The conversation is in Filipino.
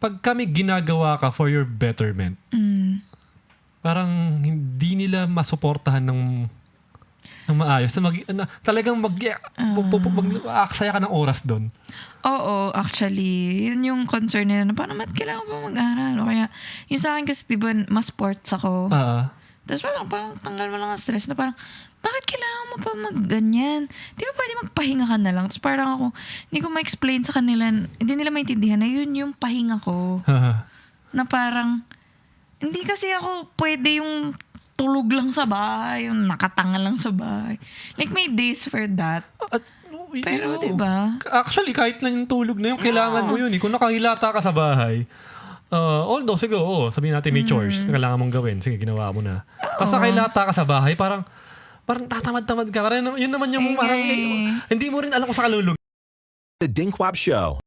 pag kami ginagawa ka for your betterment, parang hindi nila masuportahan ng maayos. Talagang mag-aaksaya ka ng oras doon. Oo, actually, yun yung concern nila na paano kailangan pa mag-aral. O kaya, yung sa akin kasi, di ba, mas sports ako. Tapos parang tanggal mo lang ang stress na parang, bakit kailangan mo pa mag-ganyan? Di ba pwede magpahinga ka na lang? Tapos parang ako, hindi ko ma-explain sa kanila, hindi nila maintindihan na yun yung pahinga ko. Na parang, hindi kasi ako pwede yung tulog lang sa bahay, yung nakatanga lang sa bahay. Like, may days for that. Pero, di ba? Actually, kahit lang yung tulog na yun, kailangan mo yun. Kung nakahilata ka sa bahay, although, siguro, sabihin natin may chores na kailangan mong gawin. Sige, ginawa mo na. Tapos nakahilata ka sa bahay, parang tatamad-tamad ka. Yun naman yung parang, hindi mo rin alam kung sa kalulog. The Dinkwab Show.